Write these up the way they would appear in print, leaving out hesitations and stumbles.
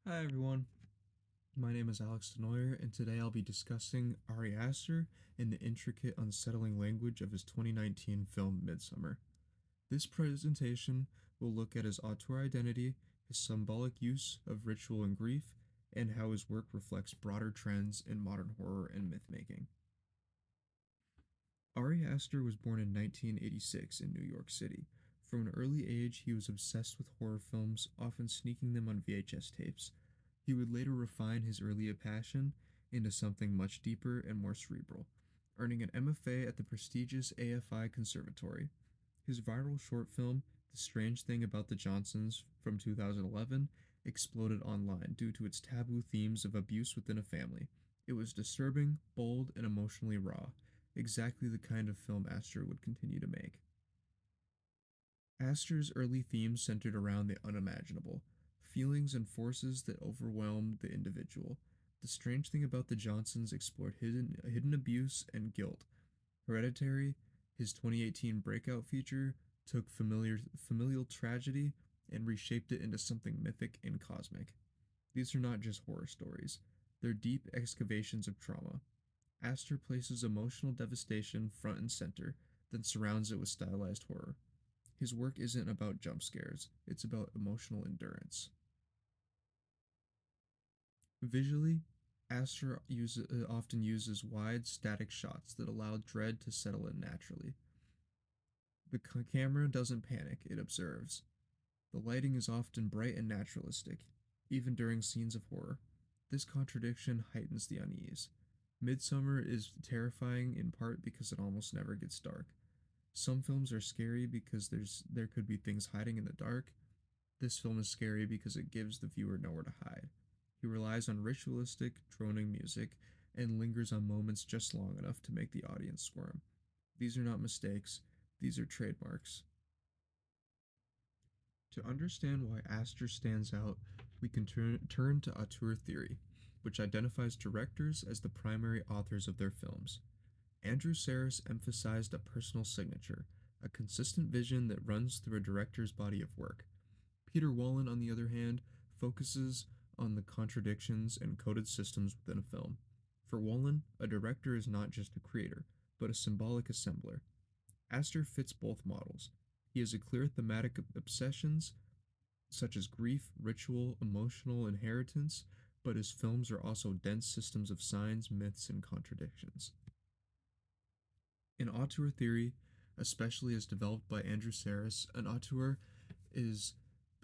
Hi everyone, my name is Alex Denoyer, and today I'll be discussing Ari Aster and the intricate, unsettling language of his 2019 film Midsommar. This presentation will look at his auteur identity, his symbolic use of ritual and grief, and how his work reflects broader trends in modern horror and myth-making. Ari Aster was born in 1986 in New York City. From an early age, he was obsessed with horror films, often sneaking them on VHS tapes. He would later refine his earlier passion into something much deeper and more cerebral, earning an MFA at the prestigious AFI Conservatory. His viral short film, The Strange Thing About the Johnsons, from 2011, exploded online due to its taboo themes of abuse within a family. It was disturbing, bold, and emotionally raw, exactly the kind of film Astor would continue to make. Astor's early themes centered around the unimaginable, feelings and forces that overwhelmed the individual. The Strange Thing About the Johnsons explored hidden abuse and guilt. Hereditary, his 2018 breakout feature, took familial tragedy and reshaped it into something mythic and cosmic. These are not just horror stories, they're deep excavations of trauma. Astor places emotional devastation front and center, then surrounds it with stylized horror. His work isn't about jump scares, it's about emotional endurance. Visually, often uses wide, static shots that allow dread to settle in naturally. The camera doesn't panic, it observes. The lighting is often bright and naturalistic, even during scenes of horror. This contradiction heightens the unease. Midsummer is terrifying in part because it almost never gets dark. Some films are scary because there could be things hiding in the dark. This film is scary because it gives the viewer nowhere to hide. He relies on ritualistic, droning music and lingers on moments just long enough to make the audience squirm. These are not mistakes, these are trademarks. To understand why Astor stands out, we can turn to auteur theory, which identifies directors as the primary authors of their films. Andrew Sarris emphasized a personal signature, a consistent vision that runs through a director's body of work. Peter Wallen, on the other hand, focuses on the contradictions and coded systems within a film. For Wallen, a director is not just a creator, but a symbolic assembler. Astor fits both models. He has a clear thematic obsessions, such as grief, ritual, emotional inheritance, but his films are also dense systems of signs, myths, and contradictions. In auteur theory, especially as developed by Andrew Sarris, an auteur is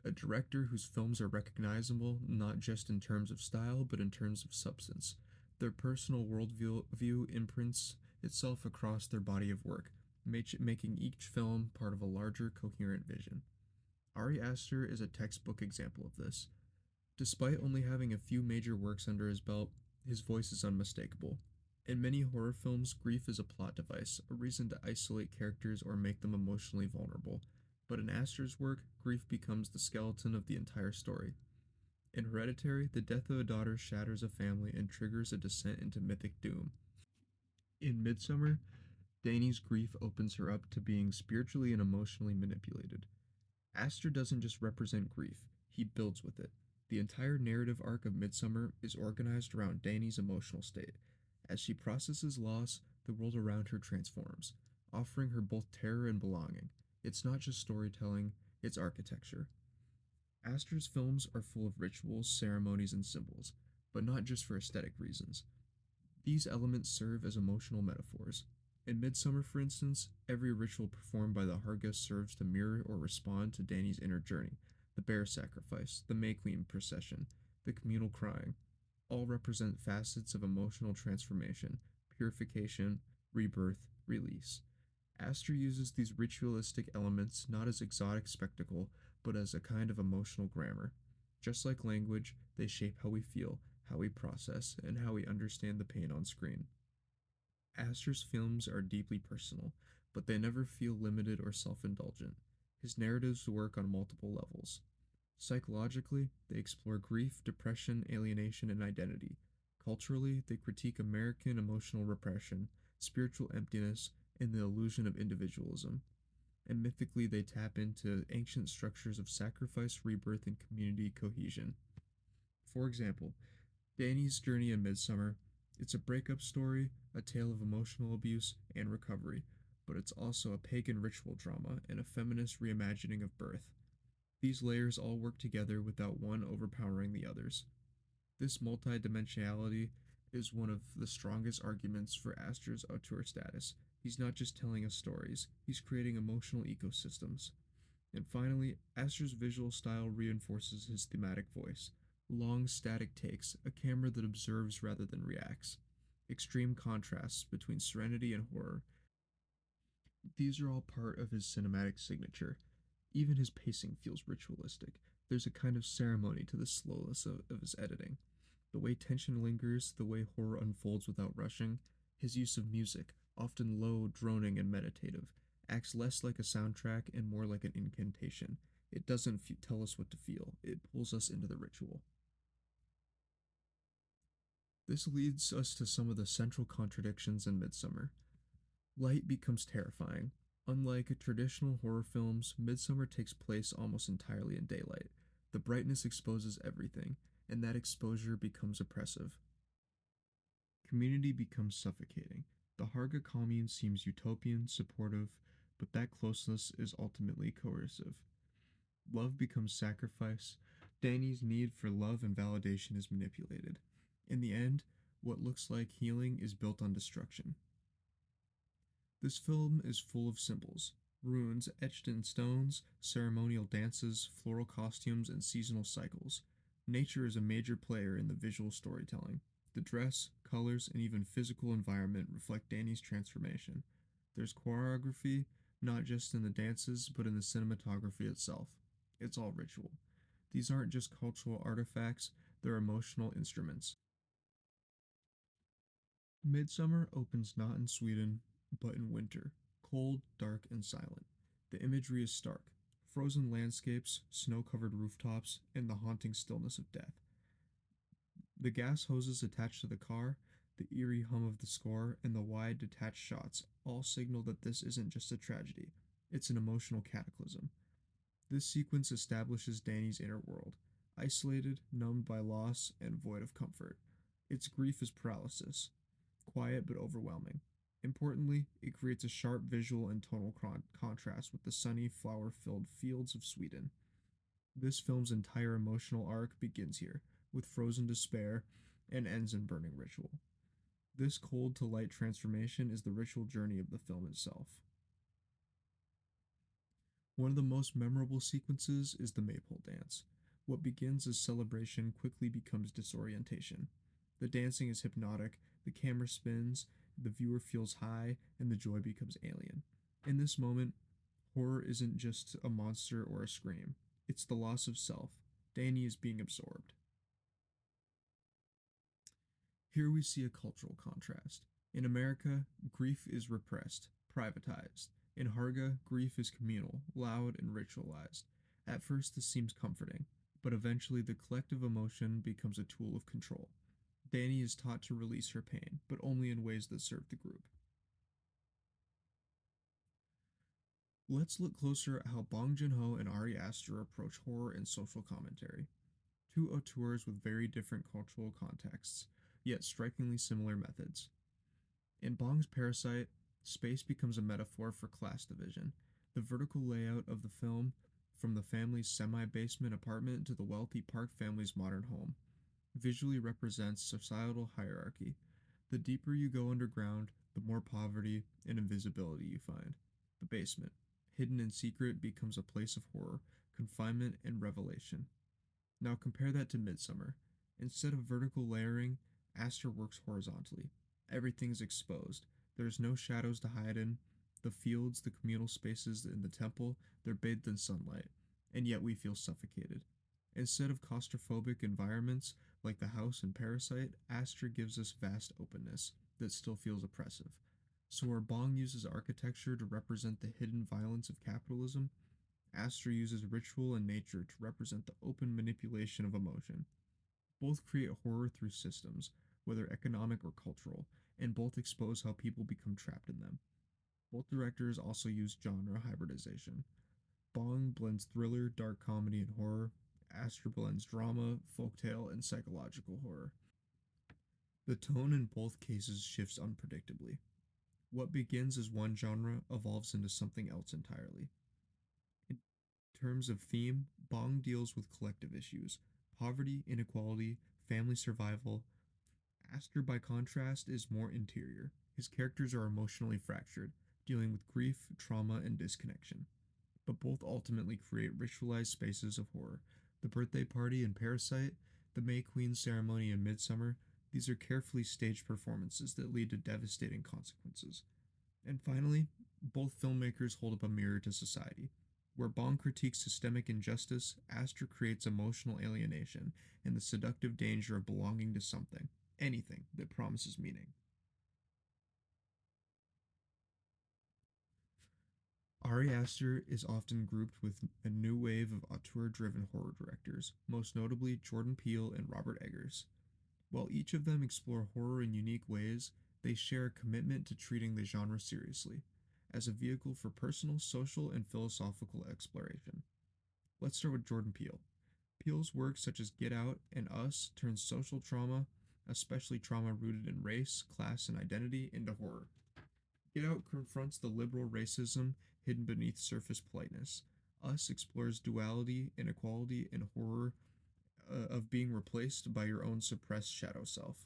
a director whose films are recognizable not just in terms of style, but in terms of substance. Their personal worldview imprints itself across their body of work, making each film part of a larger, coherent vision. Ari Aster is a textbook example of this. Despite only having a few major works under his belt, his voice is unmistakable. In many horror films, grief is a plot device, a reason to isolate characters or make them emotionally vulnerable. But in Astor's work, grief becomes the skeleton of the entire story. In Hereditary, the death of a daughter shatters a family and triggers a descent into mythic doom. In Midsummer, Dani's grief opens her up to being spiritually and emotionally manipulated. Astor doesn't just represent grief, he builds with it. The entire narrative arc of Midsummer is organized around Dani's emotional state. As she processes loss, the world around her transforms, offering her both terror and belonging. It's not just storytelling, it's architecture. Astor's films are full of rituals, ceremonies, and symbols, but not just for aesthetic reasons. These elements serve as emotional metaphors. In Midsummer, for instance, every ritual performed by the Harga serves to mirror or respond to Danny's inner journey. The bear sacrifice, the May Queen procession, the communal crying, all represent facets of emotional transformation, purification, rebirth, release. Astor uses these ritualistic elements not as exotic spectacle, but as a kind of emotional grammar. Just like language, they shape how we feel, how we process, and how we understand the pain on screen. Astor's films are deeply personal, but they never feel limited or self indulgent. His narratives work on multiple levels. Psychologically, they explore grief, depression, alienation, and identity. Culturally, they critique American emotional repression, spiritual emptiness, and the illusion of individualism. And mythically, they tap into ancient structures of sacrifice, rebirth, and community cohesion. For example, Danny's journey in Midsummer, it's a breakup story, a tale of emotional abuse and recovery, but it's also a pagan ritual drama and a feminist reimagining of birth. These layers all work together without one overpowering the others. This multidimensionality is one of the strongest arguments for Astor's auteur status. He's not just telling us stories, he's creating emotional ecosystems. And finally, Astor's visual style reinforces his thematic voice. Long, static takes, a camera that observes rather than reacts. Extreme contrasts between serenity and horror. These are all part of his cinematic signature. Even his pacing feels ritualistic. There's a kind of ceremony to the slowness of his editing. The way tension lingers, the way horror unfolds without rushing, his use of music, often low, droning, and meditative, acts less like a soundtrack and more like an incantation. It doesn't tell us what to feel, it pulls us into the ritual. This leads us to some of the central contradictions in Midsummer. Light becomes terrifying. Unlike traditional horror films, Midsummer takes place almost entirely in daylight. The brightness exposes everything, and that exposure becomes oppressive. Community becomes suffocating. The Harga commune seems utopian, supportive, but that closeness is ultimately coercive. Love becomes sacrifice. Danny's need for love and validation is manipulated. In the end, what looks like healing is built on destruction. This film is full of symbols, runes etched in stones, ceremonial dances, floral costumes, and seasonal cycles. Nature is a major player in the visual storytelling. The dress, colors, and even physical environment reflect Danny's transformation. There's choreography, not just in the dances, but in the cinematography itself. It's all ritual. These aren't just cultural artifacts, they're emotional instruments. Midsummer opens not in Sweden, but in winter, cold, dark, and silent. The imagery is stark frozen landscapes, snow covered rooftops, and the haunting stillness of death. The gas hoses attached to the car, the eerie hum of the score, and the wide detached shots all signal that this isn't just a tragedy, it's an emotional cataclysm. This sequence establishes Danny's inner world, isolated, numbed by loss, and void of comfort. Its grief is paralysis, quiet but overwhelming. Importantly, it creates a sharp visual and tonal contrast with the sunny, flower filled fields of Sweden. This film's entire emotional arc begins here, with frozen despair, and ends in burning ritual. This cold to light transformation is the ritual journey of the film itself. One of the most memorable sequences is the maypole dance. What begins as celebration quickly becomes disorientation. The dancing is hypnotic, the camera spins, the viewer feels high, and the joy becomes alien. In this moment, horror isn't just a monster or a scream, it's the loss of self. Danny is being absorbed. Here we see a cultural contrast. In America, grief is repressed, privatized. In Harga, grief is communal, loud, and ritualized. At first, this seems comforting, but eventually the collective emotion becomes a tool of control. Danny is taught to release her pain, but only in ways that serve the group. Let's look closer at how Bong Joon-ho and Ari Aster approach horror and social commentary. Two auteurs with very different cultural contexts, yet strikingly similar methods. In Bong's Parasite, space becomes a metaphor for class division. The vertical layout of the film, from the family's semi basement apartment to the wealthy Park family's modern home, visually represents societal hierarchy. The deeper you go underground, the more poverty and invisibility you find. The basement, hidden and secret, becomes a place of horror, confinement, and revelation. Now compare that to Midsummer. Instead of vertical layering, Aster works horizontally. Everything's exposed. There's no shadows to hide in. The fields, the communal spaces in the temple, they're bathed in sunlight. And yet we feel suffocated. Instead of claustrophobic environments like the house in Parasite, Aster gives us vast openness that still feels oppressive. So where Bong uses architecture to represent the hidden violence of capitalism, Aster uses ritual and nature to represent the open manipulation of emotion. Both create horror through systems, whether economic or cultural, and both expose how people become trapped in them. Both directors also use genre hybridization. Bong blends thriller, dark comedy, and horror. Aster blends drama, folktale, and psychological horror. The tone in both cases shifts unpredictably. What begins as one genre evolves into something else entirely. In terms of theme, Bong deals with collective issues poverty, inequality, family survival. Aster, by contrast, is more interior. His characters are emotionally fractured, dealing with grief, trauma, and disconnection. But both ultimately create ritualized spaces of horror. The birthday party in Parasite, the May Queen ceremony in Midsummer, these are carefully staged performances that lead to devastating consequences. And finally, both filmmakers hold up a mirror to society. Where Bong critiques systemic injustice, Astor creates emotional alienation and the seductive danger of belonging to something, anything that promises meaning. Ari Aster is often grouped with a new wave of auteur-driven horror directors, most notably Jordan Peele and Robert Eggers. While each of them explore horror in unique ways, they share a commitment to treating the genre seriously, as a vehicle for personal, social, and philosophical exploration. Let's start with Jordan Peele. Peele's work, such as Get Out and Us, turns social trauma, especially trauma rooted in race, class, and identity, into horror. Get Out confronts the liberal racism hidden beneath surface politeness. Us explores duality, inequality, and horror of being replaced by your own suppressed shadow self.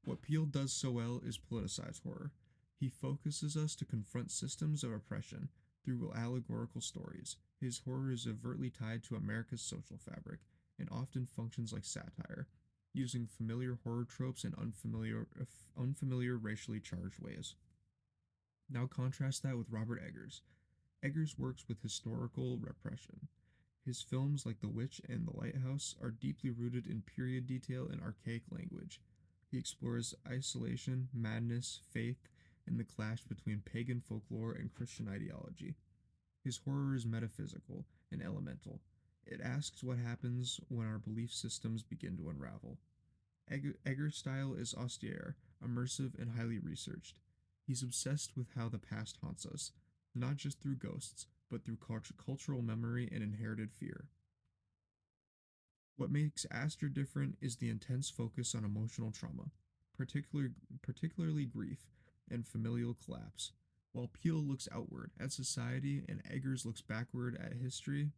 What Peele does so well is politicize horror. He focuses us to confront systems of oppression through allegorical stories. His horror is overtly tied to America's social fabric and often functions like satire, using familiar horror tropes in unfamiliar racially charged ways. Now contrast that with Robert Eggers. Eggers works with historical repression. His films like The Witch and The Lighthouse are deeply rooted in period detail and archaic language. He explores isolation, madness, faith, and the clash between pagan folklore and Christian ideology. His horror is metaphysical and elemental. It asks what happens when our belief systems begin to unravel. Eggers' style is austere, immersive, and highly researched. He's obsessed with how the past haunts us, not just through ghosts, but through cultural memory and inherited fear. What makes Aster different is the intense focus on emotional trauma, particular, particularly grief and familial collapse. While Peele looks outward at society and Eggers looks backward at history,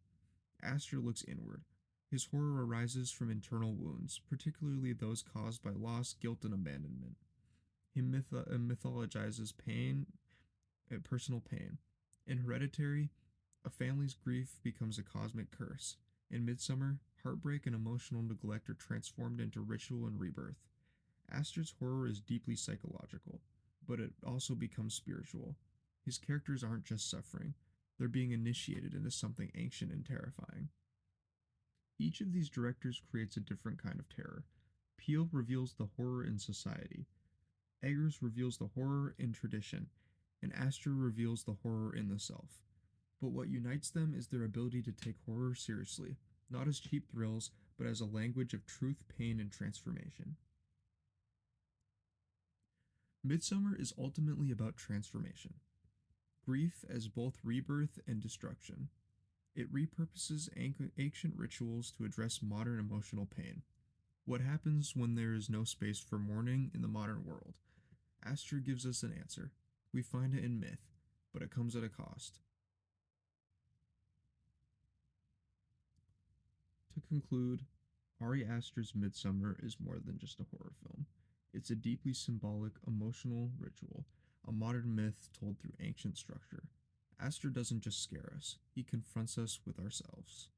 Aster looks inward. His horror arises from internal wounds, particularly those caused by loss, guilt, and abandonment. He mythologizes pain, personal pain. In Hereditary, a family's grief becomes a cosmic curse. In Midsummer, heartbreak and emotional neglect are transformed into ritual and rebirth. Astor's horror is deeply psychological, but it also becomes spiritual. His characters aren't just suffering, they're being initiated into something ancient and terrifying. Each of these directors creates a different kind of terror. Peele reveals the horror in society, Eggers reveals the horror in tradition, and Astor reveals the horror in the self. But what unites them is their ability to take horror seriously, not as cheap thrills, but as a language of truth, pain, and transformation. Midsummer is ultimately about transformation, grief as both rebirth and destruction. It repurposes ancient rituals to address modern emotional pain. What happens when there is no space for mourning in the modern world? Astor gives us an answer. We find it in myth, but it comes at a cost. To conclude, Ari Aster's Midsummer is more than just a horror film. It's a deeply symbolic, emotional ritual, a modern myth told through ancient structure. Astor doesn't just scare us, he confronts us with ourselves.